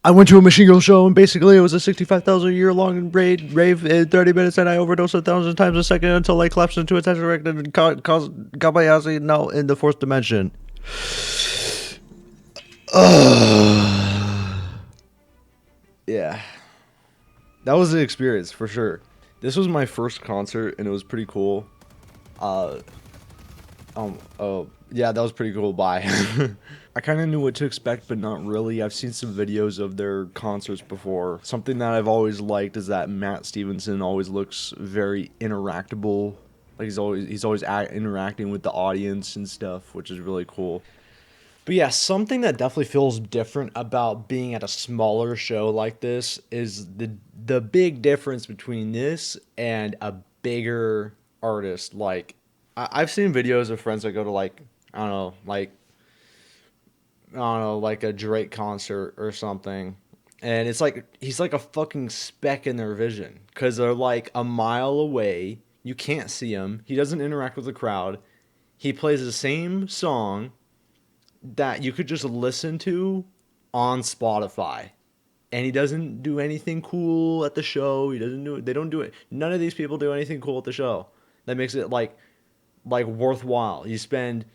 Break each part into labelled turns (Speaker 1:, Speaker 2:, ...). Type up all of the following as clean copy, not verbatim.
Speaker 1: I went to a Machine Girl show, and basically it was a 65,000 year long rave in 30 minutes, and I overdosed 1,000 times a second until I collapsed into a tetrarect and caused Kabayashi now in the fourth dimension. Yeah. That was the experience, for sure. This was my first concert, and it was pretty cool. Yeah, that was pretty cool. Bye. I kind of knew what to expect, but not really. I've seen some videos of their concerts before. Something that I've always liked is that Matt Stevenson always looks very interactable. Like he's always interacting with the audience and stuff, which is really cool. But yeah, something that definitely feels different about being at a smaller show like this is the big difference between this and a bigger artist. Like I've seen videos of friends that go to like like a Drake concert or something, and it's like he's like a fucking speck in their vision because they're like a mile away. You can't see him. He doesn't interact with the crowd. He plays the same song that you could just listen to on Spotify. And he doesn't do anything cool at the show. He doesn't do it. They don't do it. None of these people do anything cool at the show. That makes it like worthwhile. You spend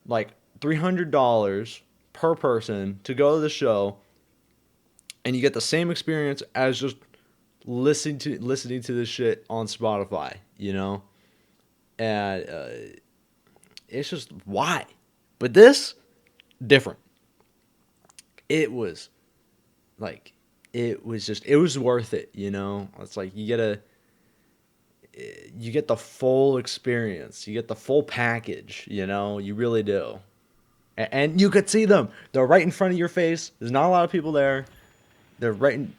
Speaker 1: like $300 per person to go to the show, and you get the same experience as just listening to this shit on Spotify, you know? And it's just why. But this different. It was like it was worth it, you know? It's like you get the full experience. You get the full package, you know? You really do. And you could see them. They're right in front of your face. There's not a lot of people there. They're right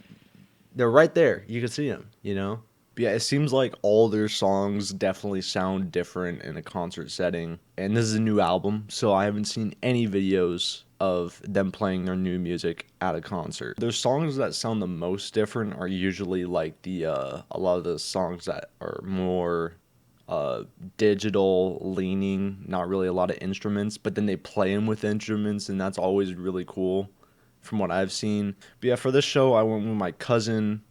Speaker 1: there. You can see them, you know? But yeah, it seems like all their songs definitely sound different in a concert setting. And this is a new album, so I haven't seen any videos of them playing their new music at a concert. Their songs that sound the most different are usually like a lot of the songs that are more digital leaning, not really a lot of instruments, but then they play them with instruments, and that's always really cool from what I've seen. But yeah, for this show, I went with my cousin.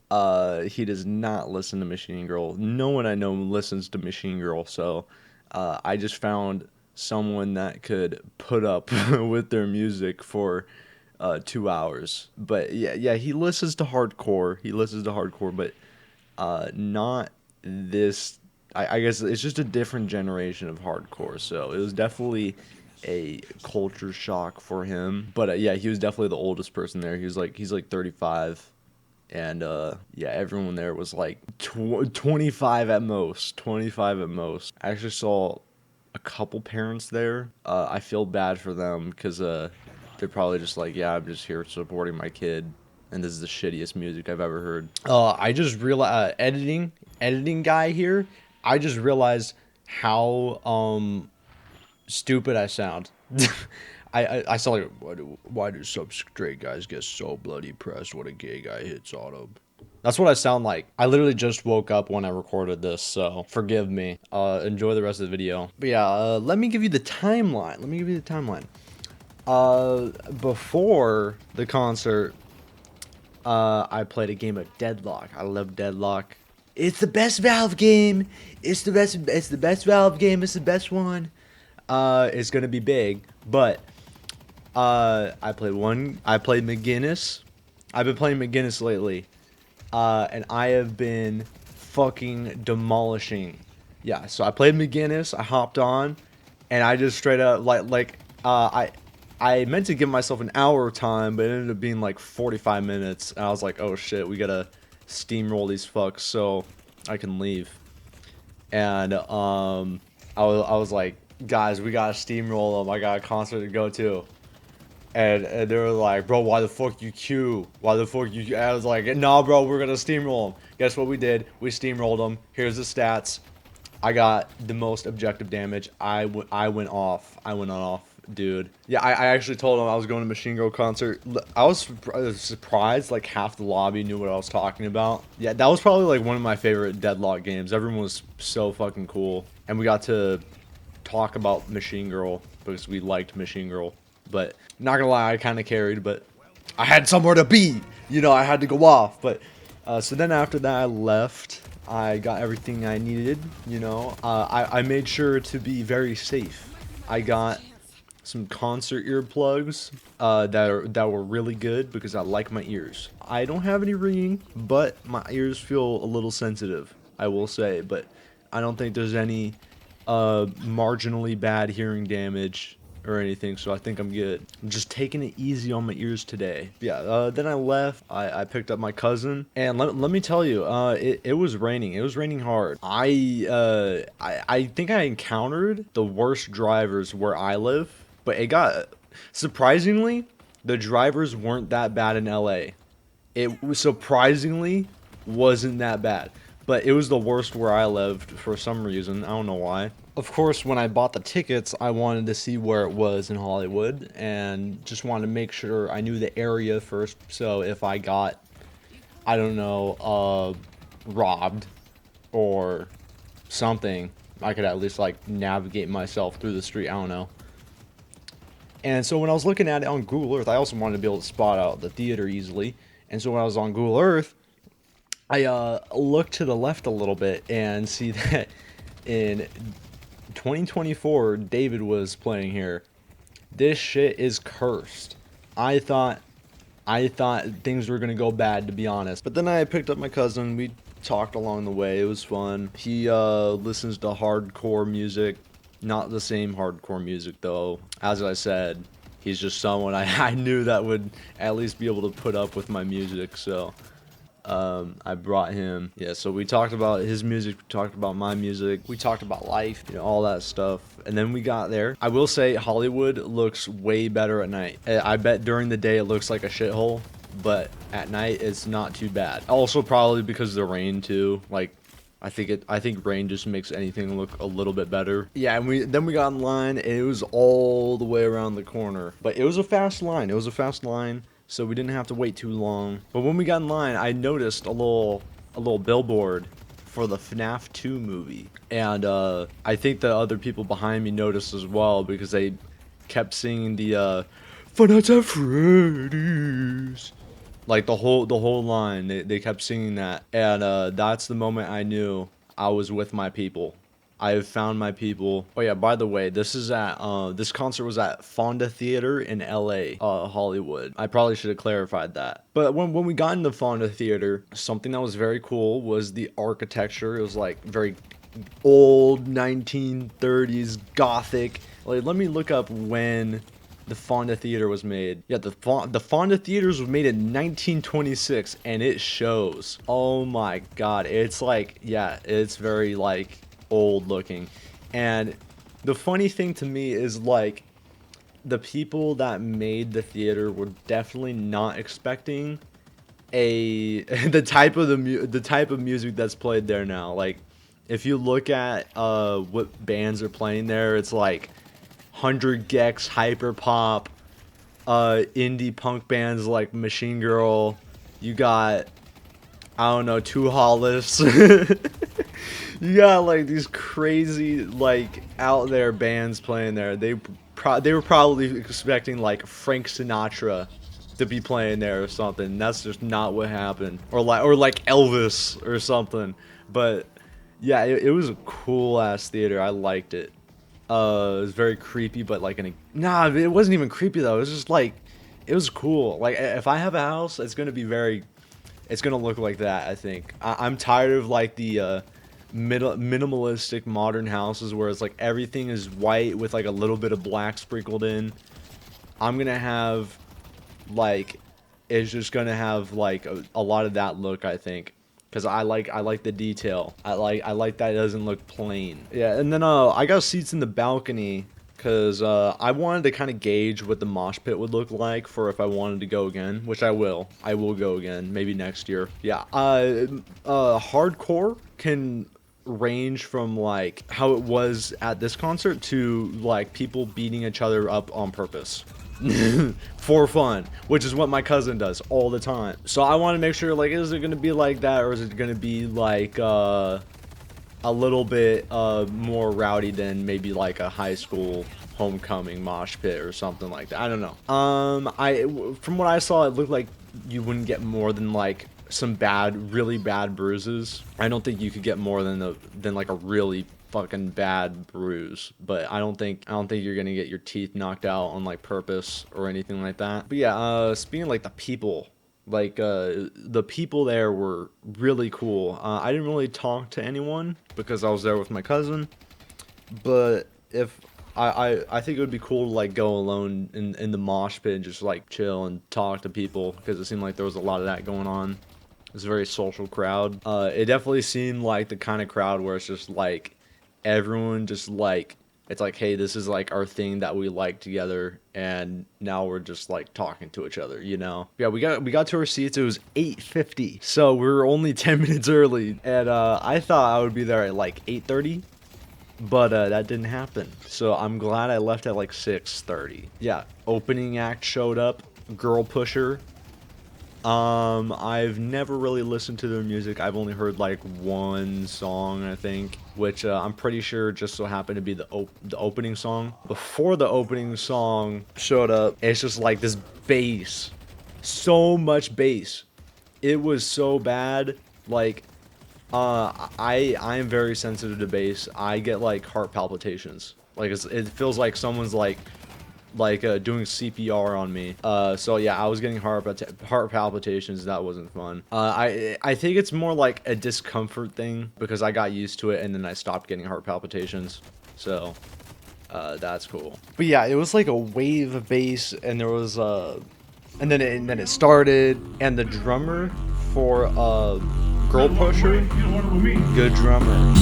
Speaker 1: He does not listen to Machine Girl. No one I know listens to Machine Girl, so I just found someone that could put up with their music for 2 hours. But yeah, he listens to hardcore. But not this. I guess it's just a different generation of hardcore. So it was definitely a culture shock for him. But yeah, he was definitely the oldest person there. He's like 35. And yeah, everyone there was like 25 at most. 25 at most. I actually saw a couple parents there. I feel bad for them because they're probably just like, yeah, I'm just here supporting my kid, and this is the shittiest music I've ever heard. I just realized editing guy here. I just realized how stupid I sound. I sound like, why do some straight guys get so bloody pressed when a gay guy hits on them? That's what I sound like. I literally just woke up when I recorded this, so forgive me. Enjoy the rest of the video. But yeah, let me give you the timeline. Before the concert, I played a game of Deadlock. I love Deadlock. It's the best Valve game. It's the best Valve game. It's the best one. It's gonna be big, but I played McGinnis. I've been playing McGinnis lately, and I have been fucking demolishing. Yeah, so I played McGinnis. I hopped on, and I just straight up I meant to give myself an hour of time, but it ended up being like 45 minutes. And I was like, oh shit, we gotta steamroll these fucks so I can leave. And I was like, guys, we gotta steamroll them. I got a concert to go to. And they were like, bro, why the fuck you queue? Why the fuck you? I was like, nah, bro, we're gonna steamroll them. Guess what we did? We steamrolled them. Here's the stats. I got the most objective damage. I went off, dude. Yeah, I actually told him I was going to Machine Girl concert. I was surprised like half the lobby knew what I was talking about. Yeah, that was probably like one of my favorite Deadlock games. Everyone was so fucking cool. And we got to talk about Machine Girl because we liked Machine Girl. But not gonna lie, I kind of carried, but I had somewhere to be. You know, I had to go off. But so then after that, I left. I got everything I needed. You know, I made sure to be very safe. I got some concert earplugs that were really good because I like my ears. I don't have any ringing, but my ears feel a little sensitive, I will say. But I don't think there's any marginally bad hearing damage or anything, so I think I'm good. I'm just taking it easy on my ears today. Yeah, then I left. I picked up my cousin, and let me tell you, it was raining. It was raining hard. I think I encountered the worst drivers where I live, but it got surprisingly, the drivers weren't that bad in LA. It was surprisingly wasn't that bad, but it was the worst where I lived for some reason. I don't know why. Of course, when I bought the tickets, I wanted to see where it was in Hollywood and just wanted to make sure I knew the area first. So if I got, I don't know, robbed or something, I could at least like navigate myself through the street. I don't know. And so when I was looking at it on Google Earth, I also wanted to be able to spot out the theater easily. And so when I was on Google Earth, I looked to the left a little bit and see that in 2024, David was playing here. This shit is cursed. I thought things were gonna go bad, to be honest. But then I picked up my cousin. We talked along the way. It was fun. He listens to hardcore music. Not the same hardcore music though. As I said, he's just someone I knew that would at least be able to put up with my music. So I brought him. Yeah, so we talked about his music, we talked about my music, we talked about life, you know, all that stuff. And then we got there. I will say Hollywood looks way better at night. I bet during the day it looks like a shithole, but at night it's not too bad. Also probably because of the rain too. Like I think rain just makes anything look a little bit better. Yeah, and then we got in line and it was all the way around the corner. But it was a fast line. It was a fast line. So we didn't have to wait too long. But when we got in line, I noticed a little billboard for the FNAF 2 movie. And I think the other people behind me noticed as well because they kept singing the Five Nights at Freddy's. Like the whole line. They kept singing that. And that's the moment I knew I was with my people. I have found my people. Oh yeah, by the way, this concert was at Fonda Theater in LA, Hollywood. I probably should have clarified that. But when we got into Fonda Theater, something that was very cool was the architecture. It was like very old 1930s Gothic. Like, let me look up when the Fonda Theater was made. Yeah, the Fonda Theaters was made in 1926, and it shows. Oh my god, it's like, yeah, it's very like old looking. And the funny thing to me is like the people that made the theater were definitely not expecting the type of music that's played there now. Like if you look at what bands are playing there, it's like 100 Gex, hyper pop, indie punk bands like Machine Girl. You got, I don't know, Two Hollis. You got like these crazy like out there bands playing there. They were probably expecting like Frank Sinatra to be playing there or something. That's just not what happened. Or like Elvis or something. But yeah, it was a cool ass theater. I liked it. It was very creepy, but like nah, it wasn't even creepy though. It was just like, it was cool. Like if I have a house, it's gonna look like that. I think I'm tired of like the minimalistic modern houses where it's like everything is white with like a little bit of black sprinkled in. I'm gonna have like, it's just gonna have like a lot of that look, I think, because I like the detail. I like that it doesn't look plain. Yeah, and then I got seats in the balcony because I wanted to kind of gauge what the mosh pit would look like for if I wanted to go again, which I will go again, maybe next year. Yeah, hardcore can range from like how it was at this concert to like people beating each other up on purpose for fun, which is what my cousin does all the time. So I want to make sure, like, is it gonna be like that, or is it gonna be like a little bit more rowdy than maybe like a high school homecoming mosh pit or something like that. I don't know. From what I saw, it looked like you wouldn't get more than like some really bad bruises. I don't think you could get more than like a really fucking bad bruise, but I don't think you're gonna get your teeth knocked out on like purpose or anything like that. But yeah, speaking of like the people, like the people there were really cool. I didn't really talk to anyone because I was there with my cousin, but if I think it would be cool to like go alone in the mosh pit and just like chill and talk to people, because it seemed like there was a lot of that going on. It's a very social crowd. It definitely seemed like the kind of crowd where it's just like everyone just like, it's like, hey, this is like our thing that we like together, and now we're just like talking to each other, you know? Yeah, we got to our seats. It was 8:50, so we were only 10 minutes early, and I thought I would be there at like 8:30, but that didn't happen. So I'm glad I left at like 6:30. Yeah, opening act showed up, Girl Pusher. I've never really listened to their music. I've only heard like one song, I think, which I'm pretty sure just so happened to be the opening song. Before the opening song showed up, it's just like this bass, so much bass. It was so bad. Like, I am very sensitive to bass. I get like heart palpitations. Like it feels like someone's like doing CPR on me. So yeah, I was getting heart palpitations. That wasn't fun. I think it's more like a discomfort thing because I got used to it and then I stopped getting heart palpitations. So that's cool. But yeah, it was like a wave of bass, and there was and then it started, and the drummer for Girl Pusher, good drummer.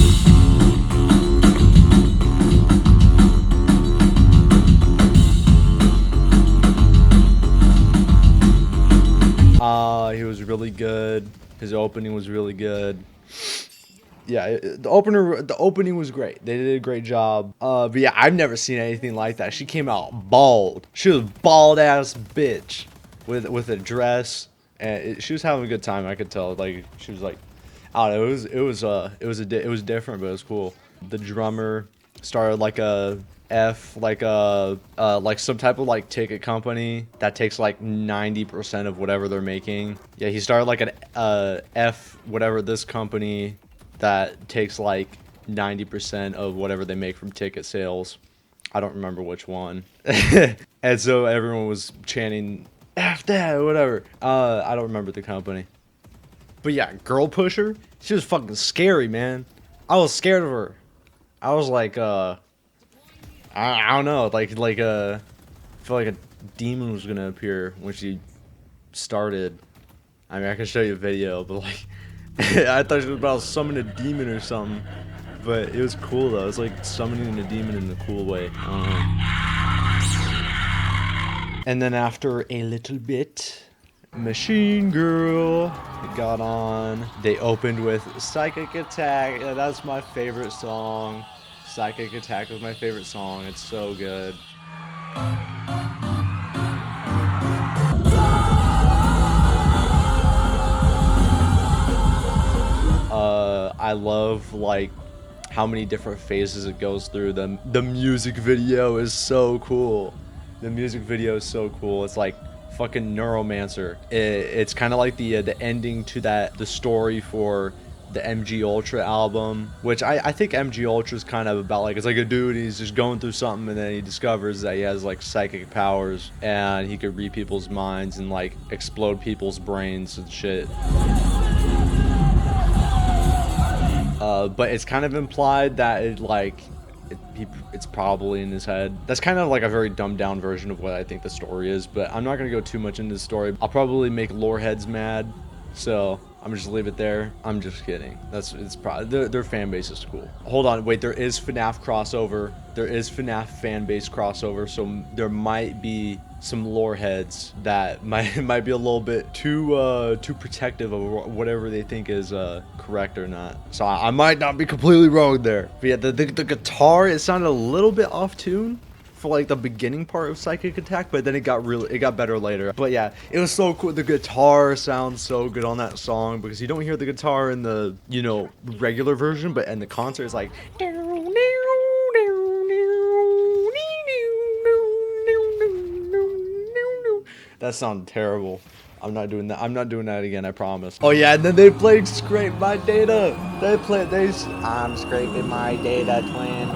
Speaker 1: He was really good. His opening was really good. Yeah, the opening was great. They did a great job. But yeah, I've never seen anything like that. She came out bald. She was bald ass bitch with a dress, and she was having a good time. I could tell. Like she was like, I don't know. It was different, but it was cool. The drummer started like a like some type of like ticket company that takes like 90% of whatever they're making. Yeah, he started like an F whatever this company that takes like 90% of whatever they make from ticket sales. I don't remember which one. And so everyone was chanting F that or whatever. I don't remember the company. But yeah, Girl Pusher, she was fucking scary, man. I was scared of her. I was like I don't know, like I feel like a demon was gonna appear when she started. I mean, I can show you a video, but like, I thought she was about to summon a demon or something. But it was cool though. It was like summoning a demon in a cool way. And then after a little bit, Machine Girl got on. They opened with Psychic Attack. That's my favorite song. Psychic Attack was my favorite song. It's so good. I love like how many different phases it goes through. The music video is so cool. The music video is so cool. It's like fucking Neuromancer. It's kind of like the ending to the story for the MG Ultra album, which I think MG Ultra is kind of about like, it's like a dude, he's just going through something and then he discovers that he has like psychic powers and he could read people's minds and like explode people's brains and shit. But it's kind of implied that it's probably in his head. That's kind of like a very dumbed down version of what I think the story is, but I'm not gonna go too much into the story. I'll probably make lore heads mad, so I'm just leave it there. I'm just kidding. It's probably their fan base is cool. Hold on, wait. There is FNAF crossover. There is FNAF fan base crossover. So there might be some lore heads that might be a little bit too protective of whatever they think is correct or not. So I might not be completely wrong there. But yeah, the guitar, it sounded a little bit off tune for like the beginning part of Psychic Attack, but then it got better later. But yeah, it was so cool. The guitar sounds so good on that song because you don't hear the guitar in the, you know, regular version, but in the concert it's like that sounded terrible. I'm not doing that. I'm not doing that again, I promise. Oh yeah, and then they played Scrape My Data. I'm scraping my data, twin.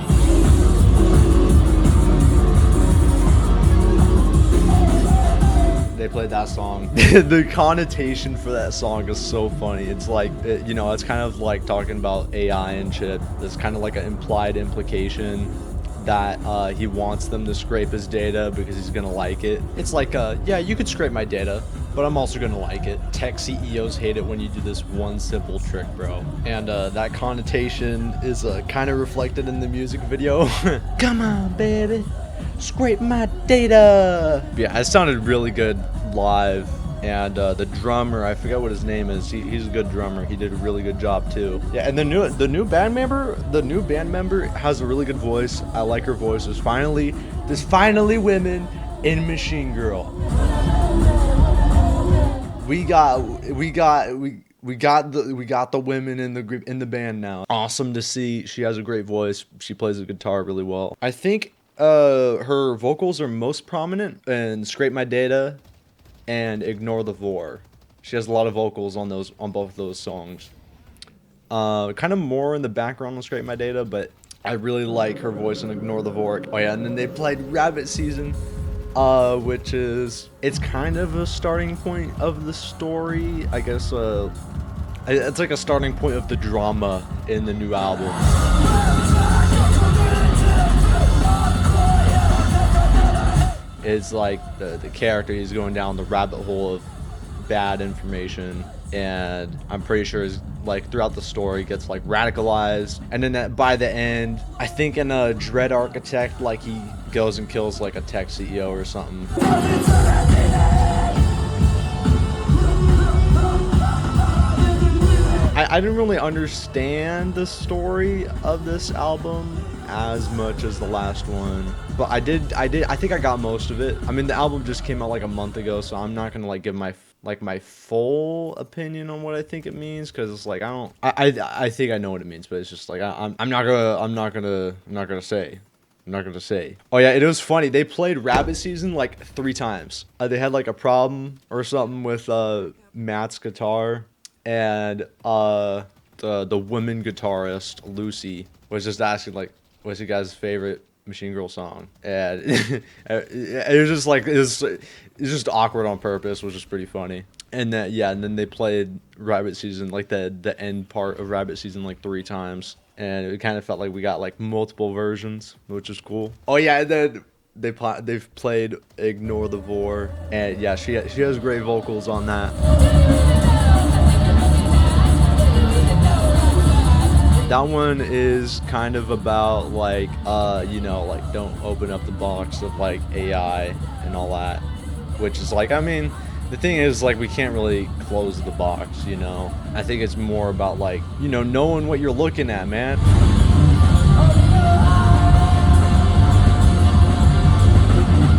Speaker 1: They played that song. The connotation for that song is so funny. It's like, you know, it's kind of like talking about AI and shit. There's kind of like an implied implication that he wants them to scrape his data because he's gonna like it. It's like, yeah, you could scrape my data, but I'm also gonna like it. Tech CEOs hate it when you do this one simple trick, bro. And that connotation is kind of reflected in the music video. Come on, baby, scrape my data. Yeah, it sounded really good live. And the drummer, I forget what his name is. He's a good drummer. He did a really good job too. Yeah, and the new band member has a really good voice. I like her voice. There's finally women in Machine Girl. We got the women in the group, in the band now. Awesome to see. She has a great voice. She plays the guitar really well. I think her vocals are most prominent in Scrape My Data and Ignore the Vor. She has a lot of vocals on both of those songs. Kind of more in the background on Scrape My Data, but I really like her voice in Ignore the Vor. Oh yeah, and then they played Rabbit Season, which is, it's kind of a starting point of the story, I guess. It's like a starting point of the drama in the new album. It's like the character, he's going down the rabbit hole of bad information, and I'm pretty sure is like throughout the story gets like radicalized, and then by the end, I think in a Dread Architect, like he goes and kills like a tech CEO or something. I didn't really understand the story of this album as much as the last one, but I think I got most of it. I mean, the album just came out like a month ago, so I'm not gonna like give my full opinion on what I think it means, because it's like I think I know what it means, but it's just like I'm not gonna say. Oh yeah, it was funny. They played Rabbit Season like 3 times. They had like a problem or something with Matt's guitar, and the woman guitarist Lucy was just asking like, what's your guys' favorite Machine Girl song? And it was just like, it was just awkward on purpose, which was pretty funny. And that, yeah, and then they played Rabbit Season, like the end part of Rabbit Season, like 3 times, and it kind of felt like we got like multiple versions, which is cool. Oh yeah, and then they've played Ignore the Vor, and yeah, she has great vocals on that. That one is kind of about like, you know, like don't open up the box of like AI and all that, which is like, I mean, the thing is like we can't really close the box, you know. I think it's more about like, you know, knowing what you're looking at, man.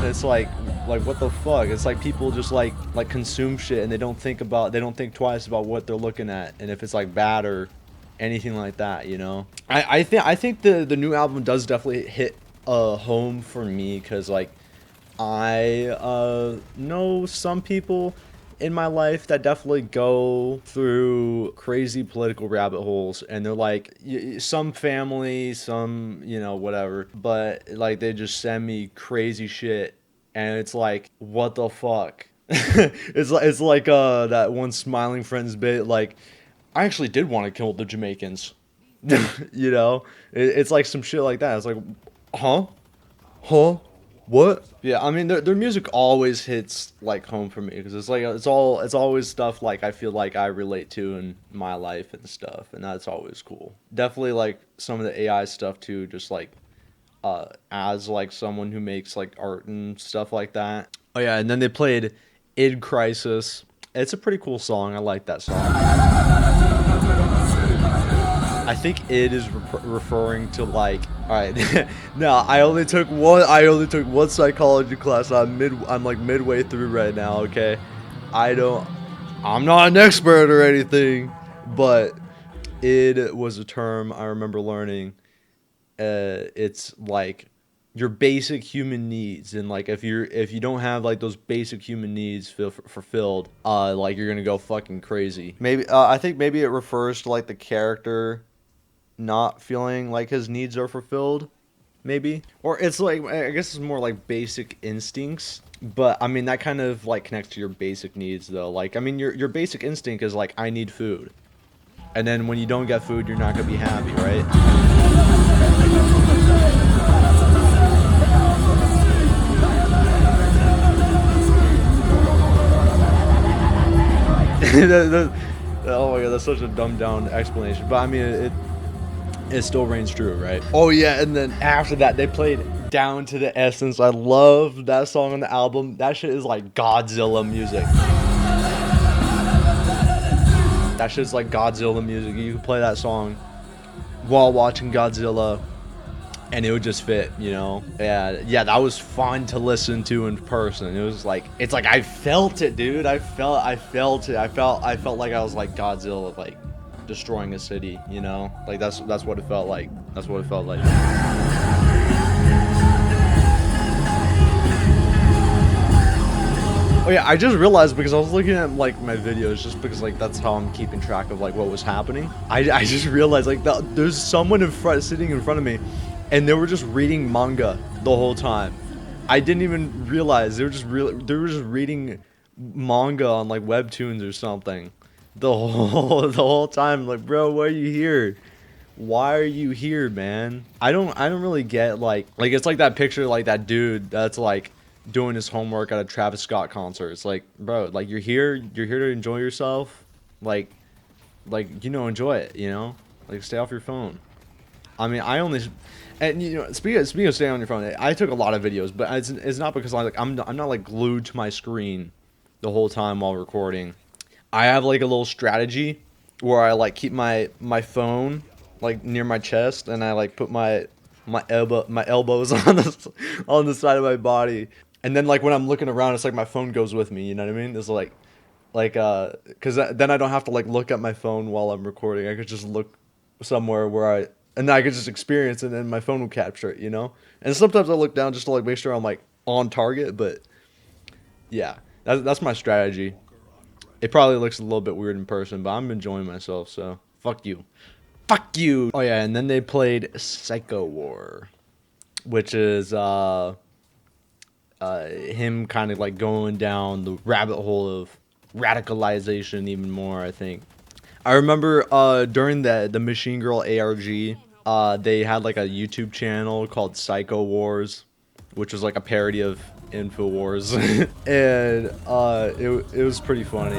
Speaker 1: It's like what the fuck? It's like people just like consume shit and they don't think twice about what they're looking at and if it's like bad or anything like that, you know. I think the new album does definitely hit home for me, because like I know some people in my life that definitely go through crazy political rabbit holes, and they're like, some family, some, you know, whatever, but like they just send me crazy shit, and it's like, what the fuck? It's like that one Smiling Friends bit, like, I actually did want to kill the Jamaicans. You know? It's like some shit like that. It's like, huh? What? Yeah, I mean, their music always hits like home for me, because it's like it's always stuff like I feel like I relate to in my life and stuff, and that's always cool. Definitely like some of the AI stuff too, just like as like someone who makes like art and stuff like that. Oh yeah, and then they played Id Crisis. It's a pretty cool song. I like that song. I think it is referring to like, all right. No, I only took one psychology class. I'm like midway through right now. Okay, I'm not an expert or anything, but it was a term I remember learning. It's like your basic human needs, and like if you don't have like those basic human needs fulfilled, like you're gonna go fucking crazy. Maybe I think maybe it refers to like the character not feeling like his needs are fulfilled, maybe. Or it's like, I guess it's more like basic instincts, but I mean that kind of like connects to your basic needs though. Like I mean your basic instinct is like, I need food, and then when you don't get food, you're not gonna be happy, right? Oh my god, that's such a dumbed down explanation, but I mean it still reigns true, right? Oh yeah, and then after that they played Down to the Essence. I love that song on the album. That shit is like Godzilla music. That shit's like Godzilla music. You could play that song while watching Godzilla and it would just fit, you know? Yeah, that was fun to listen to in person. It was like, it's like I felt it, dude. I felt it. I felt like I was like Godzilla, like destroying a city, you know? Like that's what it felt like. That's what it felt like. Oh yeah, I just realized, because I was looking at like my videos, just because like that's how I'm keeping track of like what was happening. I just realized like there's someone sitting in front of me, and they were just reading manga the whole time. I didn't even realize they were just reading manga on like webtoons or something the whole time. Like, bro, why are you here? Why are you here, man? I don't really get like it's like that picture, like that dude that's like doing his homework at a Travis Scott concert. It's like, bro, like you're here to enjoy yourself, like you know, enjoy it, you know, like stay off your phone. I mean, and you know, speaking of staying on your phone, I took a lot of videos, but it's not because I'm not like glued to my screen the whole time while recording. I have like a little strategy where I like keep my phone like near my chest, and I like put my elbows on the side of my body, and then like when I'm looking around, it's like my phone goes with me. You know what I mean? It's like because then I don't have to like look at my phone while I'm recording. I could just look somewhere and then I could just experience it, and then my phone will capture it, you know? And sometimes I look down just to like make sure I'm like on target, but yeah, that's my strategy. It probably looks a little bit weird in person, but I'm enjoying myself, so fuck you. Fuck you! Oh yeah, and then they played Psycho War, which is him kind of like going down the rabbit hole of radicalization even more, I think. I remember during the Machine Girl ARG, they had like a YouTube channel called Psycho Wars, which was like a parody of InfoWars, and it was pretty funny.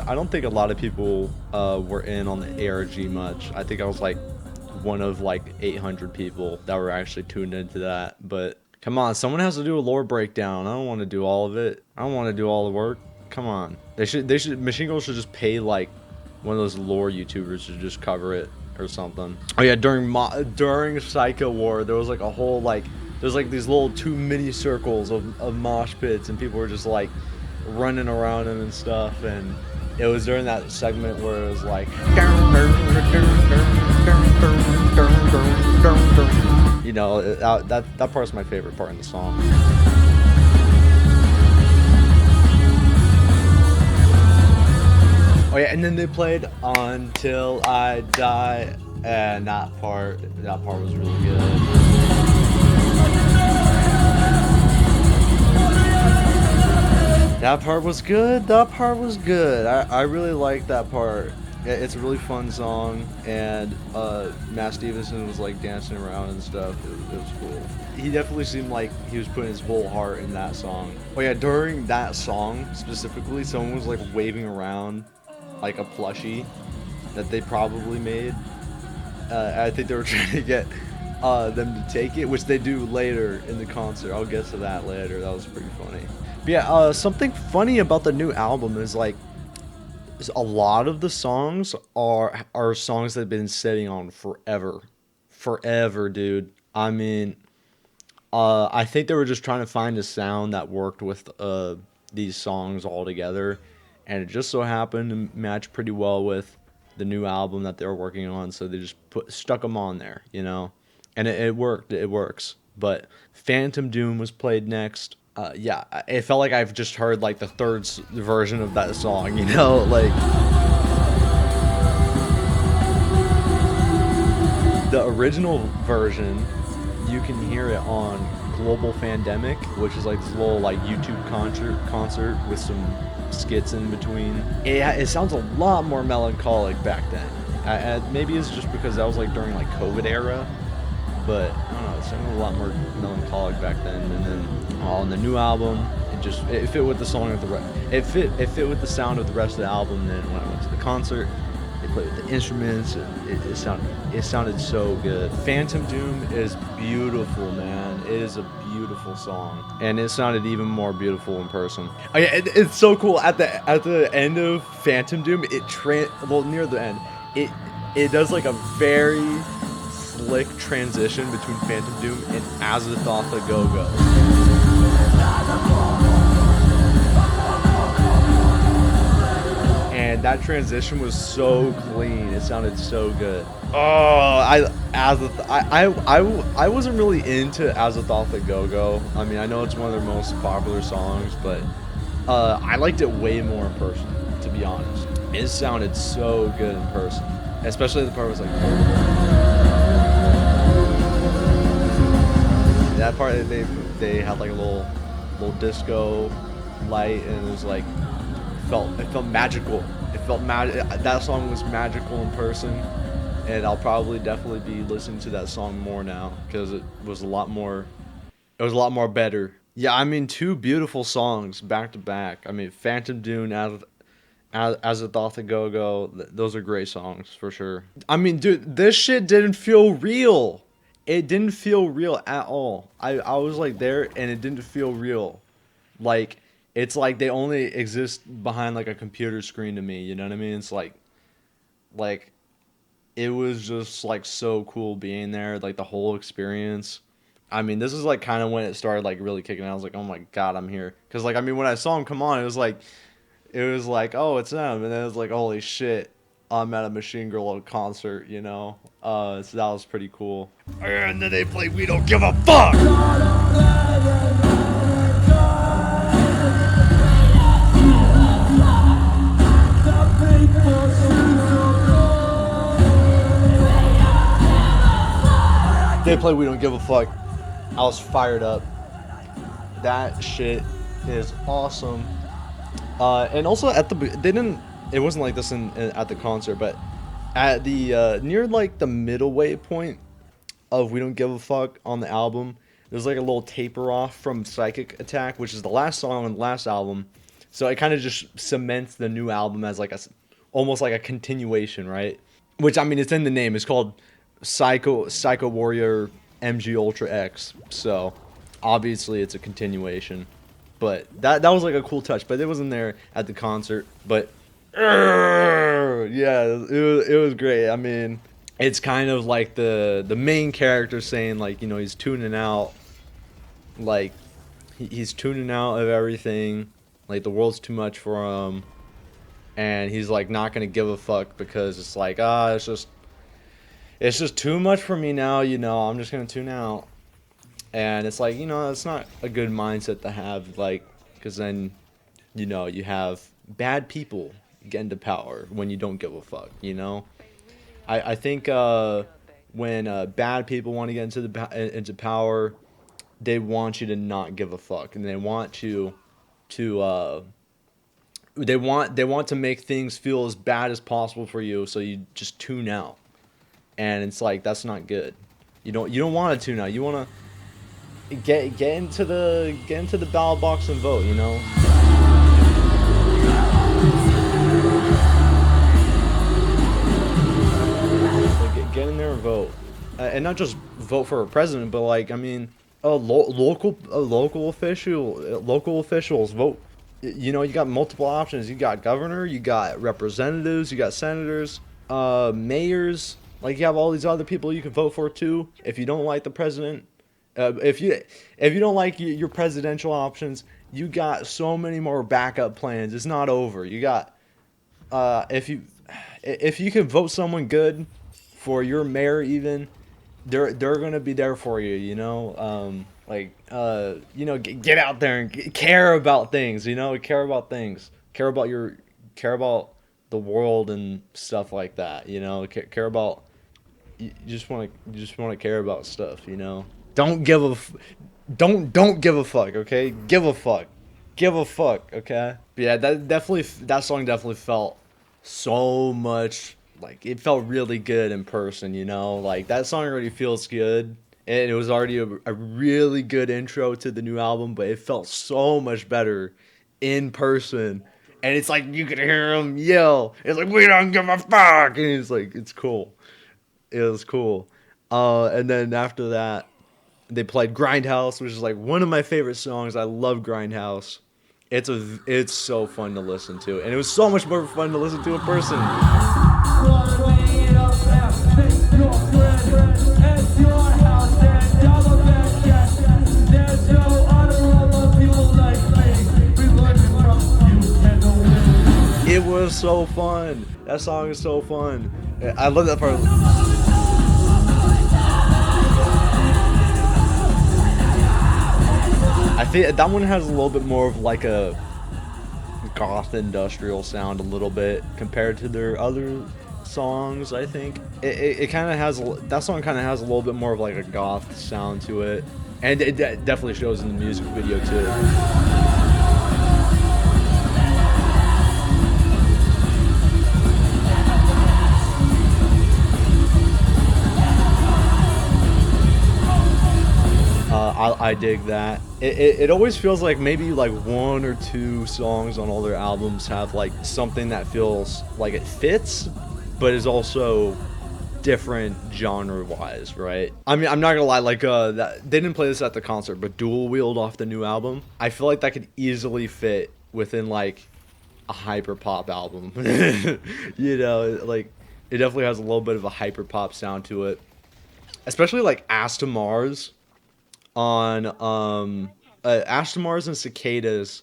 Speaker 1: I don't think a lot of people were in on the ARG much. I think I was like one of like 800 people that were actually tuned into that, but come on, someone has to do a lore breakdown. I don't want to do all of it. I don't want to do all the work. Come on. Machine Girl should just pay like one of those lore YouTubers to just cover it or something. Oh yeah, during Psycho War, there was like a whole there's like these little 2 mini circles of mosh pits, and people were just like running around them and stuff, and it was during that segment where it was like, you know, that part's my favorite part in the song. Oh yeah, and then they played Until I Die, and that part was really good. That part was good. That part was good. I really liked that part. It's a really fun song, and Matt Stevenson was like dancing around and stuff. It was cool. He definitely seemed like he was putting his whole heart in that song. Oh yeah, during that song specifically, someone was like waving around like a plushie that they probably made. I think they were trying to get them to take it, which they do later in the concert. I'll get to that later. That was pretty funny. But yeah, something funny about the new album is like a lot of the songs are songs that have been sitting on forever, dude. I mean, I think they were just trying to find a sound that worked with these songs all together, and it just so happened to match pretty well with the new album that they were working on. So they just stuck them on there, you know, and it worked. It works. But Phantom Doom was played next. Yeah, it felt like I've just heard like the third version of that song, you know, like the original version. You can hear it on Global Pandemic, which is like this little like YouTube concert with some skits in between. It sounds a lot more melancholic back then. Maybe it's just because that was like during like COVID era, but I don't know, it sounded a lot more melancholic back then. And then on the new album, it fit with the song of it fit with the sound of the rest of the album. Then when I went to the concert, they played with the instruments, and it sounded so good. Phantom Doom is beautiful, man. It is a beautiful song, and it sounded even more beautiful in person. Oh, yeah, it's so cool. At the end of Phantom Doom, near the end, it does like a very slick transition between Phantom Doom and Azathoth a Go-Go. And that transition was so clean. It sounded so good. Oh, I wasn't really into Azathoth a Go-Go. I mean, I know it's one of their most popular songs, but I liked it way more in person, to be honest. It sounded so good in person, especially the part was like that part. They had like a little disco light, and it was like it felt magical. It felt that song was magical in person, and I'll probably definitely be listening to that song more now because it was a lot more better. Yeah, I mean, two beautiful songs back to back. I mean, Phantom Doom, Azathoth a Go-Go, those are great songs for sure. I mean, dude, this shit didn't feel real. It didn't feel real at all. I was like there, and it didn't feel real. Like, it's like they only exist behind like a computer screen to me, you know what I mean? It's like it was just like so cool being there, like the whole experience. I mean, this is like kind of when it started like really kicking. I was like, oh my god, I'm here. Because like, I mean, when I saw him come on, it was like, oh, it's them, and then it was like, holy shit, I'm at a Machine Girl concert, you know? So that was pretty cool. And then they played We Don't Give a Fuck! They played We Don't Give a Fuck. I was fired up. That shit is awesome. And also it wasn't like this at the concert, but at the near like the middle way point of We Don't Give a Fuck on the album, there's like a little taper off from Psychic Attack, which is the last song on the last album. So it kind of just cements the new album as like almost like a continuation, right? Which, I mean, it's in the name. It's called Psycho Warrior MG Ultra X. So obviously it's a continuation. But that was like a cool touch. But it wasn't there at the concert. But yeah, it was great. I mean, it's kind of like the main character saying, like, you know, he's tuning out. Like, he's tuning out of everything. Like, the world's too much for him. And he's like not gonna give a fuck because it's like, it's just too much for me now, you know, I'm just gonna tune out. And it's like, you know, it's not a good mindset to have, like, because then, you know, you have bad people get into power when you don't give a fuck, you know? I think when bad people want to get into power, they want you to not give a fuck, and they want you to they want to make things feel as bad as possible for you, so you just tune out. And it's like, that's not good. You don't want to tune out. You want to get into the ballot box and vote, you know? Like, get in there and vote. and not just vote for a president, but like I mean, local officials vote. You know, you got multiple options. You got governor, you got representatives, you got senators, mayors. Like you have all these other people you can vote for too. If you don't like the president, if you don't like your presidential options, you got so many more backup plans. It's not over. You got if you can vote someone good for your mayor, even they're gonna be there for you. You know, you know, get out there and care about things. You know, care about things. Care about the world and stuff like that. You know, care about you just want to care about stuff. You know, don't give a don't give a fuck. Okay, give a fuck. Okay. But yeah, that song definitely felt so much like it felt really good in person. You know, like that song already feels good. And it was already a really good intro to the new album, but it felt so much better in person. And it's like you could hear him yell. It's like we don't give a fuck, and it's like it's cool. It was cool. And then after that, they played Grindhouse, which is like one of my favorite songs. I love Grindhouse. It's so fun to listen to, and it was so much more fun to listen to in person. It was so fun. That song is so fun. I love that part. I think that one has a little bit more of like a goth industrial sound, a little bit compared to their other songs. I think it kind of has that song kind of has a little bit more of like a goth sound to it, and it definitely shows in the music video too. I dig that. It always feels like maybe like one or two songs on all their albums have like something that feels like it fits, but is also different genre wise, right? I mean, I'm not gonna lie, like that they didn't play this at the concert, but Dual Wield off the new album, I feel like that could easily fit within like a hyper pop album. You know, like it definitely has a little bit of a hyper pop sound to it, especially like Ass to Mars on Ashton Mars and Cicadas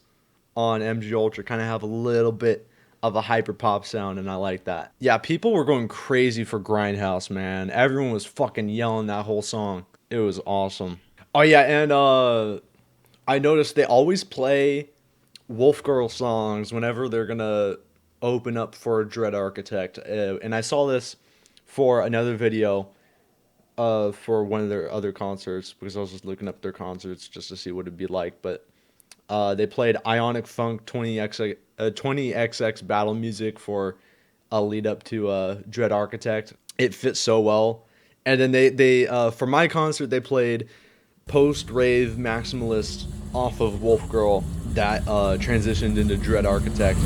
Speaker 1: on MG Ultra kind of have a little bit of a hyper pop sound, and I like that. Yeah, people were going crazy for Grindhouse, man. Everyone was fucking yelling that whole song. It was awesome. Oh yeah, and I noticed they always play Wolf Girl songs whenever they're gonna open up for Dread Architect, and I saw this for another video for one of their other concerts because I was just looking up their concerts just to see what it'd be like. But they played Ionic Funk 20XX battle music for a lead up to Dread Architect. It fits so well. And then they for my concert they played post rave maximalist off of Wolf Girl that transitioned into Dread Architect.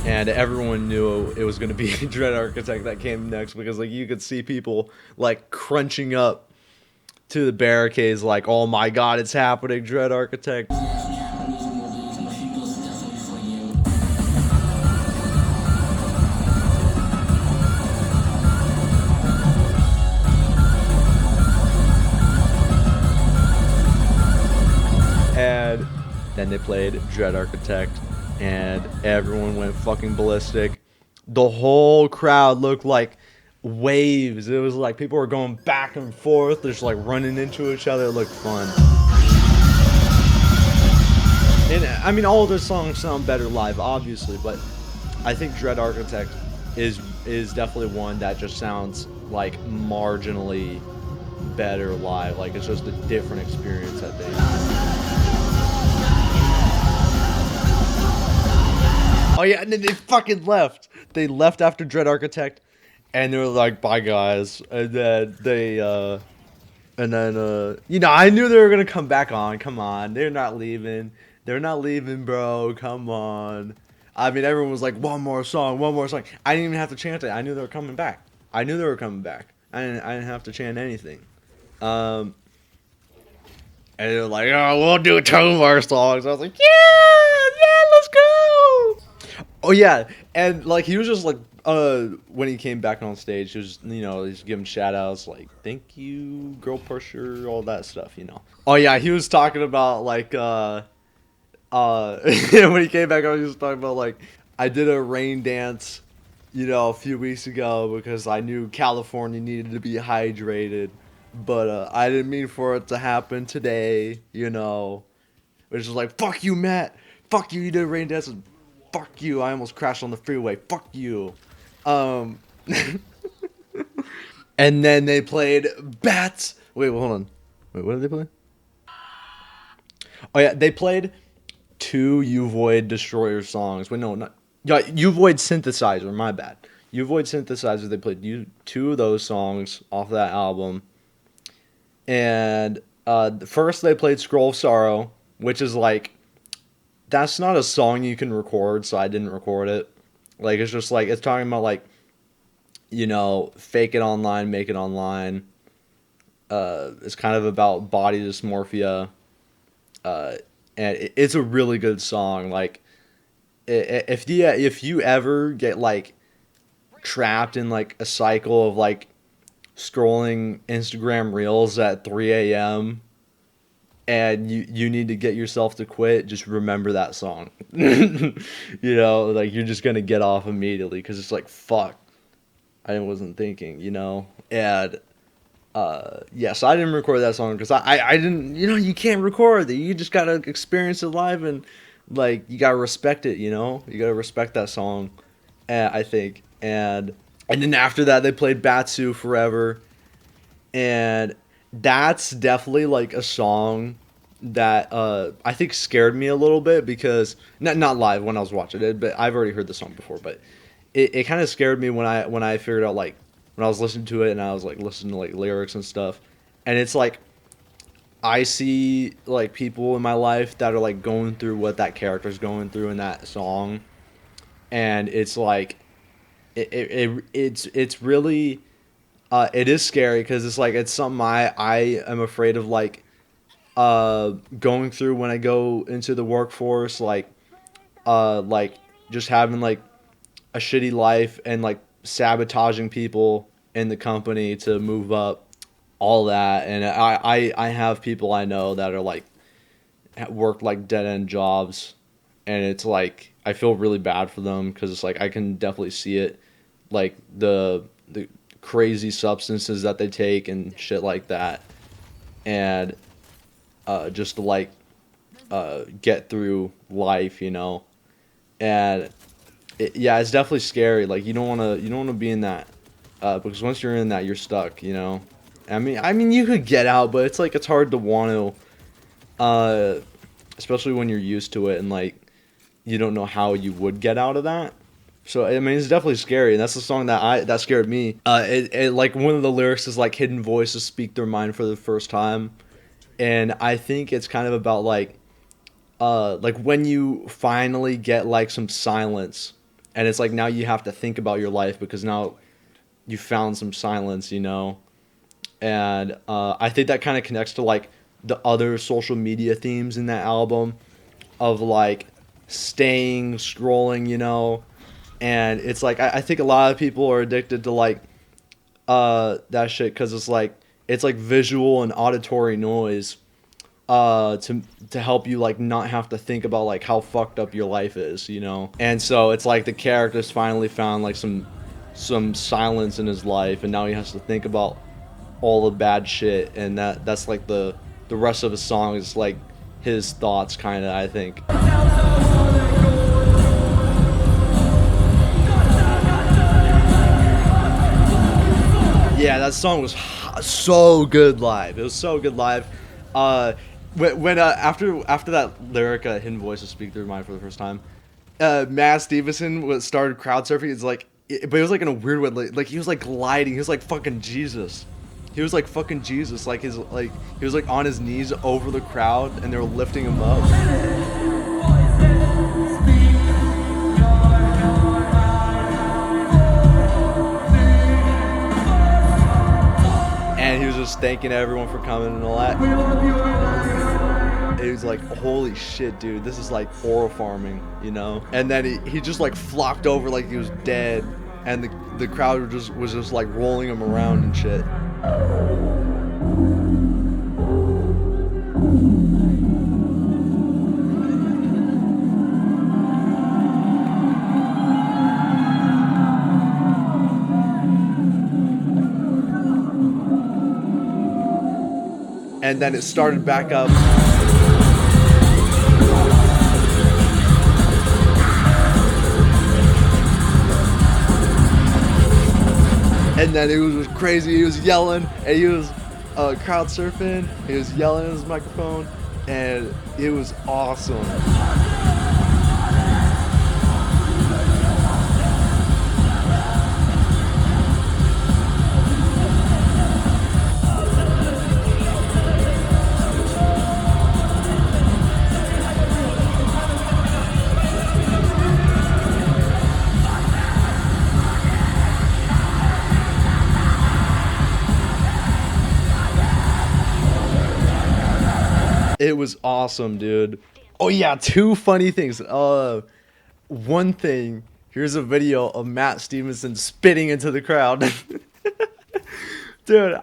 Speaker 1: And everyone knew it was going to be Dread Architect that came next because like you could see people like crunching up to the barricades like, oh my god, it's happening, Dread Architect. And then they played Dread Architect, and everyone went fucking ballistic. The whole crowd looked like waves. It was like people were going back and forth, just like running into each other. It looked fun. And I mean, all of their songs sound better live, obviously, but I think Dread Architect is definitely one that just sounds like marginally better live. Like it's just a different experience, I think. Oh yeah, and then they fucking left. They left after Dread Architect, and they were like, "Bye, guys." And then you know, I knew they were gonna come back on. Come on, they're not leaving. They're not leaving, bro. Come on. I mean, everyone was like, "One more song, one more song." I didn't even have to chant it. I knew they were coming back. I knew they were coming back. I didn't have to chant anything. Um, and they were like, "Oh, we'll do 2 more songs." I was like, "Yeah, yeah, let's go." Oh yeah, and like he was just like, when he came back on stage, he was, he's giving shout outs like, "Thank you, girl pusher," all that stuff. Oh yeah, he was talking about like, when he came back on, he was talking about like, I did a rain dance, a few weeks ago because I knew California needed to be hydrated, but I didn't mean for it to happen today. Which is like, fuck you, Matt. Fuck you, you did a rain dance. Fuck you, I almost crashed on the freeway. Fuck you. Um, and then they played Bats. Wait, hold on. Wait, what did they play? Oh yeah, they played 2 Destroyer songs. Wait, no, not. Yeah, Void Synthesizer. My bad. Void Synthesizer. They played 2 of those songs off that album. And first they played Scroll of Sorrow, which is like, that's not a song you can record, so I didn't record it. Like, it's just like, it's talking about like, fake it online, make it online. It's kind of about body dysmorphia. And it's a really good song. Like, if you ever get like trapped in like a cycle of like scrolling Instagram reels at 3 a.m. and you need to get yourself to quit, just remember that song. Like, you're just gonna get off immediately because it's like, fuck, I wasn't thinking. And yeah, so I didn't record that song because I didn't, you can't record it. You just gotta experience it live, and like, you gotta respect it. You gotta respect that song, I think. And then after that, they played Batsu Forever, and that's definitely like a song that I think scared me a little bit, because not live when I was watching it, but I've already heard the song before. But it kind of scared me when I figured out, like, when I was listening to it and I was like listening to like lyrics and stuff, and it's like, I see like people in my life that are like going through what that character's going through in that song, and it's like, it's really it is scary, because it's like, it's something I am afraid of, like going through when I go into the workforce, like just having like a shitty life and like sabotaging people in the company to move up, all that. And I have people I know that are like, work like dead end jobs, and it's like, I feel really bad for them, because it's like, I can definitely see it, like the crazy substances that they take and shit like that, and just to like get through life, and yeah, it's definitely scary. Like, you don't want to be in that, because once you're in that, you're stuck. I mean, you could get out, but it's like, it's hard to want to, especially when you're used to it and like, you don't know how you would get out of that. So I mean, it's definitely scary, and that's the song that scared me. It like, one of the lyrics is like, hidden voices speak their mind for the first time, and I think it's kind of about like when you finally get like some silence, and it's like, now you have to think about your life because now you found some silence, and I think that kind of connects to like the other social media themes in that album, of like staying scrolling, and it's like, I think a lot of people are addicted to like that shit, because it's like visual and auditory noise, to help you like not have to think about like how fucked up your life is, and so it's like, the character's finally found like some silence in his life, and now he has to think about all the bad shit, and that's like the rest of the song is like his thoughts, kind of, I think. Yeah, that song was so good live. It was so good live. When after that lyric, hidden voices speak through mine for the first time, Matt Stevenson started crowd surfing. It's like, but it was like in a weird way. Like, he was like gliding. He was like fucking Jesus. He was like fucking Jesus. Like, he was like on his knees over the crowd, and they were lifting him up. just thanking everyone for coming and all that. It was like, holy shit, dude, this is like oral farming, you know? And then he just like flopped over like he was dead, and the crowd was just like rolling him around and shit. And then it started back up. And then it was crazy. He was yelling, and he was crowd surfing. He was yelling in his microphone, and it was awesome. It was awesome, dude. Oh yeah, two funny things. One thing, here's a video of Matt Stevenson spitting into the crowd. Dude,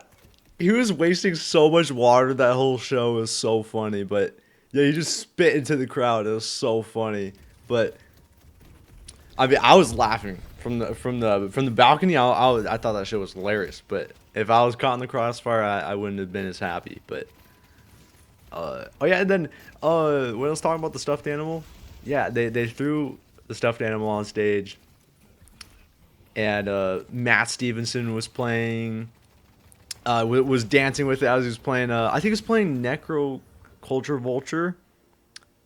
Speaker 1: he was wasting so much water that whole show. Was so funny, but yeah, he just spit into the crowd. It was so funny. But I mean, I was laughing from the balcony. I thought that shit was hilarious. But if I was caught in the crossfire, I wouldn't have been as happy. But oh yeah, and then when I was talking about the stuffed animal, yeah, they threw the stuffed animal on stage, and Matt Stevenson was playing, was dancing with it as he was playing. I think he was playing Necro Culture Vulture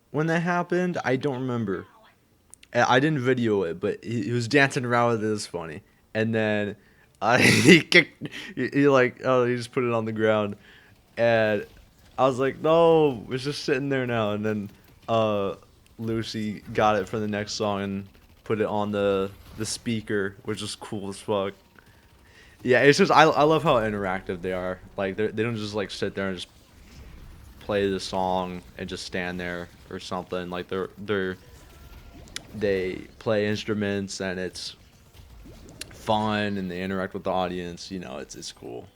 Speaker 1: when that happened. I don't remember. I didn't video it, but he was dancing around with it. It was funny. And then he kicked, he like, oh, he just put it on the ground, and I was like, no, it's just sitting there now. And then Lucy got it for the next song and put it on the speaker, which is cool as fuck. Yeah, it's just I love how interactive they are. Like they don't just like sit there and just play the song and just stand there or something. Like they play instruments and it's fun and they interact with the audience. You know, it's cool.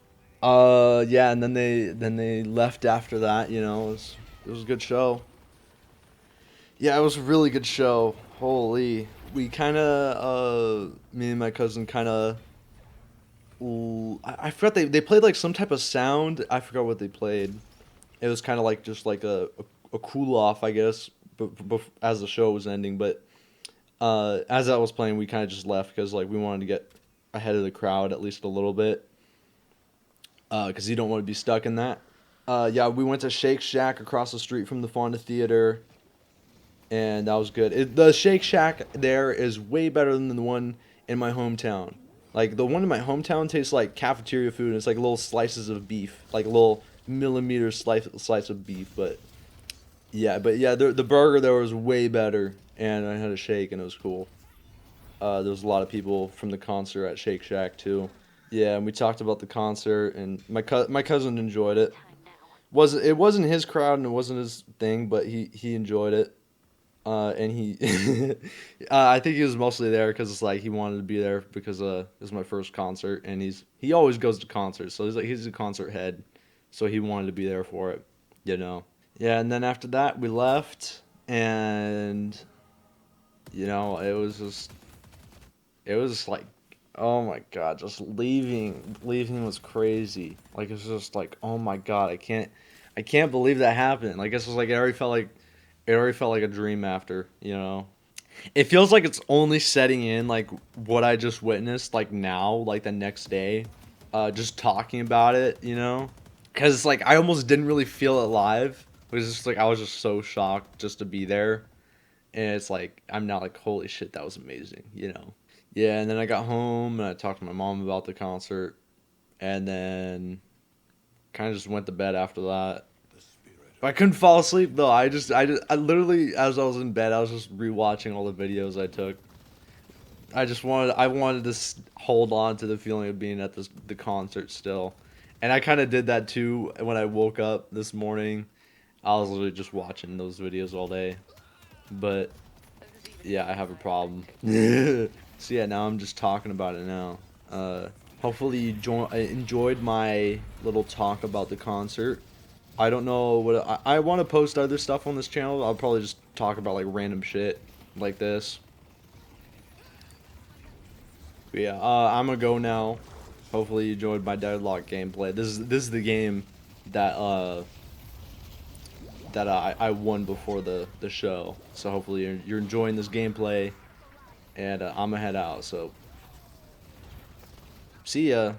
Speaker 1: Yeah, and then they left after that. You know, it was a good show. Yeah, it was a really good show. Holy, we kind of me and my cousin kind of. I forgot they played like some type of sound. I forgot what they played. It was kind of like just like a cool off, I guess, but as the show was ending. But as I was playing, we kind of just left because like we wanted to get ahead of the crowd at least a little bit. Because you don't want to be stuck in that. Yeah, we went to Shake Shack across the street from the Fonda Theater, and that was good. The Shake Shack there is way better than the one in my hometown. Like, the one in my hometown tastes like cafeteria food, and it's like little slices of beef, like little millimeter slice of beef. But yeah, the burger there was way better, and I had a shake, and it was cool. There was a lot of people from the concert at Shake Shack too. Yeah, and we talked about the concert, and my cousin enjoyed it. It wasn't his crowd and it wasn't his thing, but he enjoyed it. And he, I think he was mostly there because it's like he wanted to be there because it was my first concert, and he always goes to concerts, so he's a concert head, so he wanted to be there for it, you know. Yeah, and then after that we left, and you know it was just like, oh my god, just leaving was crazy. Like it's just like, oh my god, I can't believe that happened. Like it's just like it already felt like a dream after, you know. It feels like it's only setting in like what I just witnessed like now, like the next day, just talking about it, you know. Cuz it's like I almost didn't really feel it live. It was just like I was just so shocked just to be there. And it's like I'm now like, holy shit, that was amazing, you know. Yeah, and then I got home and I talked to my mom about the concert, and then kind of just went to bed after that. I couldn't fall asleep though. I literally, as I was in bed, I was just rewatching all the videos I took. I wanted to hold on to the feeling of being at the concert still, And I kind of did that too when I woke up this morning. I was literally just watching those videos all day. But yeah, I have a problem. So yeah, now I'm just talking about it now. Uh, Hopefully you enjoyed my little talk about the concert. I don't know what I want to post other stuff on this channel. I'll probably just talk about like random shit like this. But yeah, I'm gonna go now. Hopefully you enjoyed my Deadlock gameplay. This is the game that I won before the show. So hopefully you're enjoying this gameplay, and I'm gonna head out. So see ya.